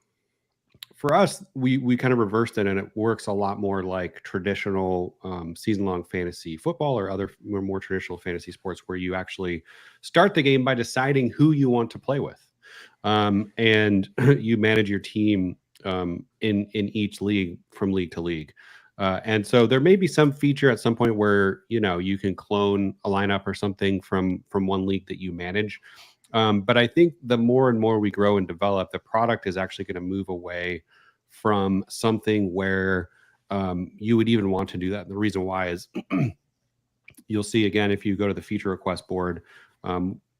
for us, we kind of reversed it, and it works a lot more like traditional season-long fantasy football or other more traditional fantasy sports, where you actually start the game by deciding who you want to play with. And you manage your team in each league from league to league. And so there may be some feature at some point where, you can clone a lineup or something from one league that you manage. But I think the more and more we grow and develop, the product is actually going to move away from something where you would even want to do that. And the reason why is you'll see, again, if you go to the feature request board,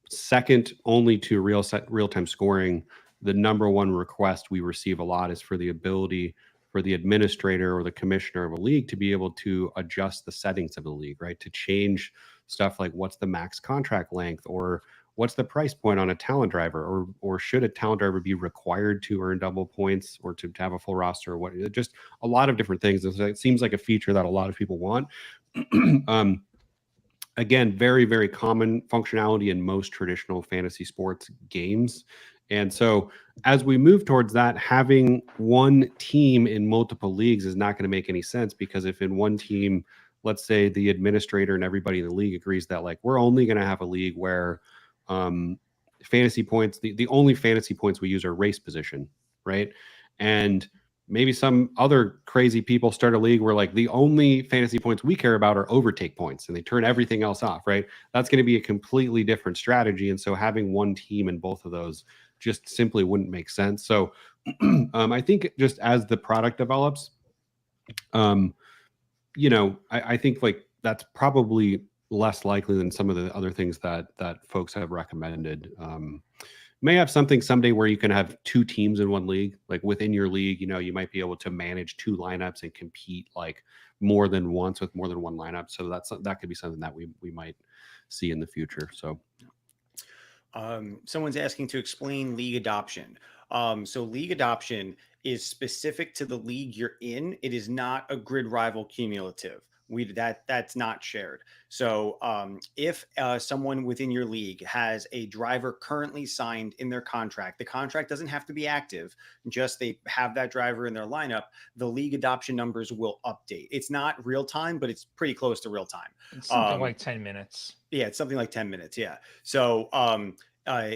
second only to real-time scoring, the number one request we receive a lot is for the ability for the administrator or the commissioner of a league to be able to adjust the settings of the league, right? To change stuff like what's the max contract length, or what's the price point on a talent driver, or should a talent driver be required to earn double points or to have a full roster, or what? Just a lot of different things. It seems like a feature that a lot of people want. Again, very, very common functionality in most traditional fantasy sports games. And so as we move towards that, having one team in multiple leagues is not going to make any sense, because if in one team, let's say the administrator and everybody in the league agrees that like we're only going to have a league where fantasy points, the only fantasy points we use are race position, right? And maybe some other crazy people start a league where like the only fantasy points we care about are overtake points and they turn everything else off, right? That's going to be a completely different strategy. And so having one team in both of those just simply wouldn't make sense. So I think just as the product develops, you know, I think like that's probably less likely than some of the other things that folks have recommended. May have something someday where you can have two teams in one league, like within your league, you know, you might be able to manage two lineups and compete like more than once with more than one lineup. So that could be something that we might see in the future. So someone's asking to explain league adoption. So league adoption is specific to the league you're in. It is not a grid rival cumulative. That's not shared. So if someone within your league has a driver currently signed in their contract, the contract doesn't have to be active, just they have that driver in their lineup, the league adoption numbers will update. It's not real time, but it's pretty close to real time. It's something like 10 minutes. Yeah, it's something like 10 minutes. Yeah. So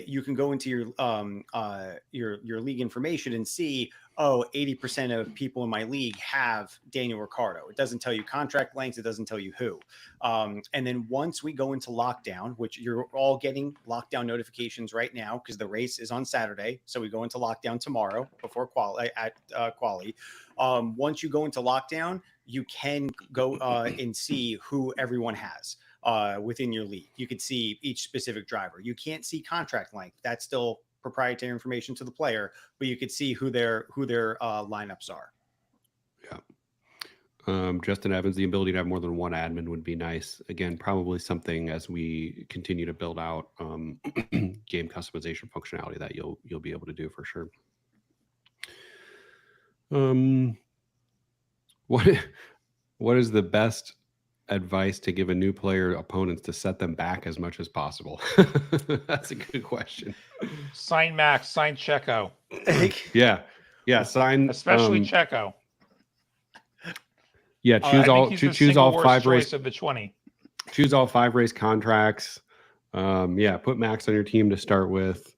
you can go into your league information and see, 80% of people in my league have Daniel Ricciardo. It doesn't tell you contract lengths. It doesn't tell you who. And then once we go into lockdown, which you're all getting lockdown notifications right now because the race is on Saturday. So we go into lockdown tomorrow before quali. Once you go into lockdown, you can go and see who everyone has within your league. You could see each specific driver. You can't see contract length. That's still proprietary information to the player, but you could see who their lineups are. Yeah. Justin Evans, the ability to have more than one admin would be nice. Again, probably something as we continue to build out game customization functionality that you'll be able to do for sure. What is the best advice to give a new player opponents to set them back as much as possible? That's a good question. Sign Max, sign Checo. Yeah. Sign, especially Checo. Yeah, choose all 5 race of the 20. Choose all 5 race contracts. Yeah, put Max on your team to start with.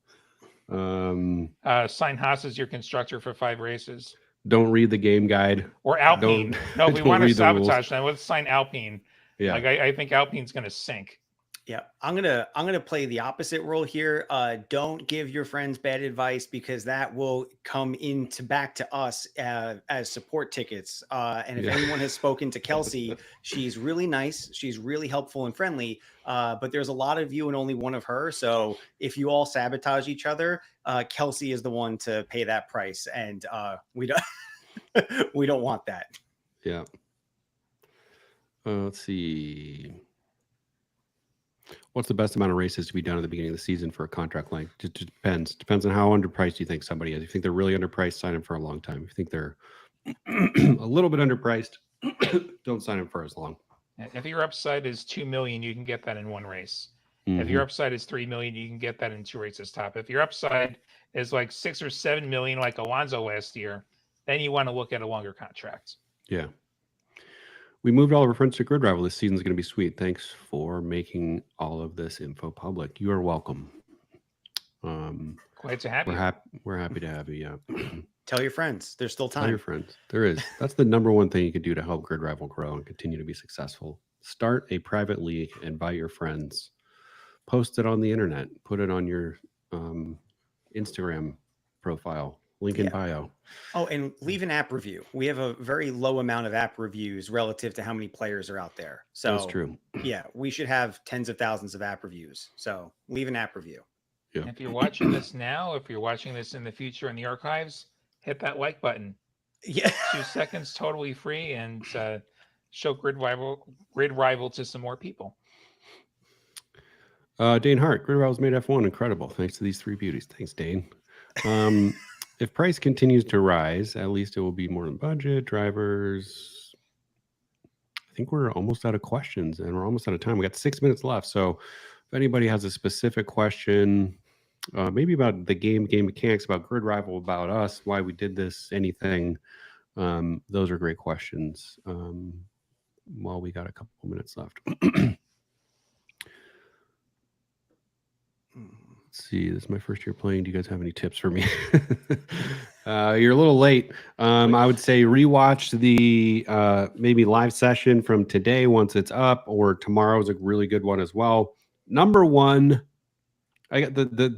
Sign Haas as your constructor for 5 races. Don't read the game guide. Or Alpine. No, if we want to sabotage them, let's sign Alpine. Yeah. Like I think Alpine's going to sink. Yeah, I'm gonna play the opposite role here. Don't give your friends bad advice because that will come back to us as support tickets. And if anyone has spoken to Kelsey, she's really nice, she's really helpful and friendly. But there's a lot of you and only one of her. So if you all sabotage each other, Kelsey is the one to pay that price, and we don't we don't want that. Yeah. Let's see. What's the best amount of races to be done at the beginning of the season for a contract length? It just depends. Depends on how underpriced you think somebody is. If you think they're really underpriced, sign them for a long time. If you think they're a little bit underpriced, don't sign them for as long. If your upside is 2 million, you can get that in 1 race. If your upside is 3 million, you can get that in 2 races top. If your upside is like 6 or 7 million, like Alonso last year, then you want to look at a longer contract. Yeah. We moved all of our friends to Grid Rival. This season is going to be sweet. Thanks for making all of this info public. You are welcome. Glad to have you. We're happy to have you. Yeah. Tell your friends. There's still time. Tell your friends. There is. That's the number one thing you can do to help Grid Rival grow and continue to be successful. Start a private league, invite your friends. Post it on the internet. Put it on your Instagram profile. Link in bio. Oh, and leave an app review. We have a very low amount of app reviews relative to how many players are out there. So that's true. Yeah, we should have tens of thousands of app reviews. So leave an app review. Yeah. If you're watching this now, if you're watching this in the future in the archives, hit that like button. Yeah. 2 seconds, totally free, and show Grid Rival to some more people. Dane Hart, Grid Rival's made F1 incredible. Thanks to these 3 beauties. Thanks, Dane. If price continues to rise, at least it will be more than budget. Drivers, I think we're almost out of questions and we're almost out of time. We got 6 minutes left. So if anybody has a specific question, maybe about the game mechanics, about Grid Rival, about us, why we did this, anything, those are great questions. While we got a couple minutes left. Let's see. This is my first year playing. Do you guys have any tips for me? You're a little late. I would say rewatch the maybe live session from today once it's up, or tomorrow is a really good one as well. Number one, I got the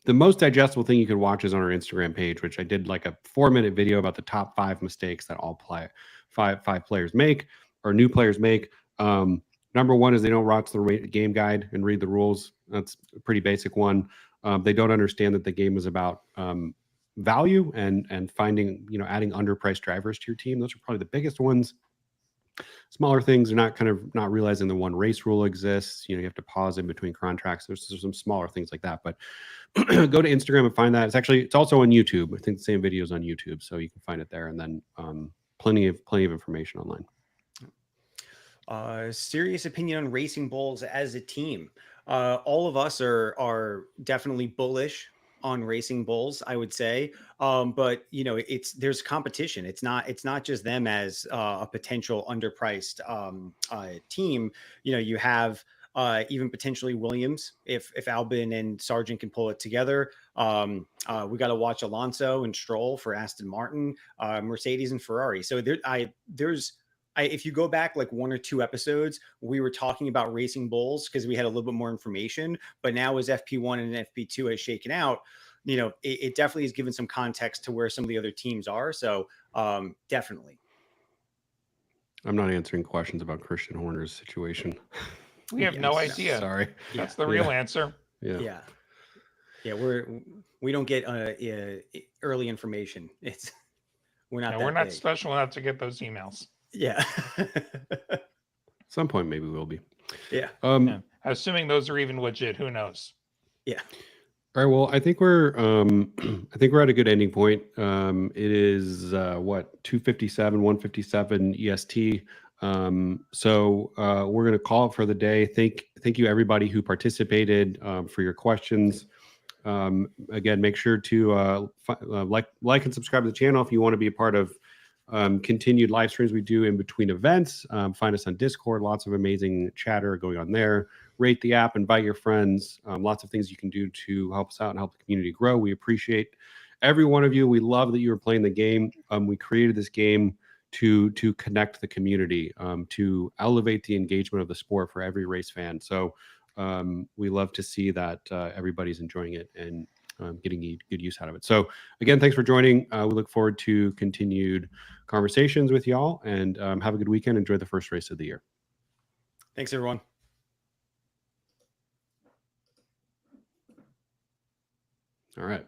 most digestible thing you could watch is on our Instagram page, which I did like a 4-minute video about the top 5 mistakes that all five players make or new players make. Number one is they don't watch the game guide and read the rules. That's a pretty basic one. They don't understand that the game is about value and finding, adding underpriced drivers to your team. Those are probably the biggest ones. Smaller things are not realizing the one race rule exists. You have to pause in between contracts. There's some smaller things like that, but go to Instagram and find that. It's also on YouTube. I think the same video is on YouTube, so you can find it there. And then plenty of information online. Serious opinion on Racing Bulls as a team. All of us are definitely bullish on Racing Bulls, I would say. But there's competition. It's not just them as a potential underpriced team. You have even potentially Williams if Albon and Sargent can pull it together. We got to watch Alonso and Stroll for Aston Martin, Mercedes and Ferrari. So if you go back like 1 or 2 episodes, we were talking about Racing Bulls because we had a little bit more information. But now as FP1 and FP2 has shaken out, it definitely has given some context to where some of the other teams are. So definitely. I'm not answering questions about Christian Horner's situation. We have no idea. Sorry. That's the real answer. Yeah. We don't get early information. We're not big. Special enough to get those emails. Yeah. At some point, maybe we'll be. Yeah. Assuming those are even legit, who knows? Yeah. All right. Well, I think we're at a good ending point. It is 2:57, 1:57 EST. So we're going to call it for the day. Thank you everybody who participated for your questions. Again, make sure to like and subscribe to the channel if you want to be a part of continued live streams we do in between events. Find us on Discord. Lots of amazing chatter going on there. Rate the app, invite your friends. Lots of things you can do to help us out and help the community grow. We appreciate every one of you. We love that you are playing the game. We created this game to connect the community, to elevate the engagement of the sport for every race fan. So we love to see that everybody's enjoying it and getting good use out of it. So again, thanks for joining. We look forward to continued conversations with y'all, and have a good weekend. Enjoy the first race of the year. Thanks, everyone. All right.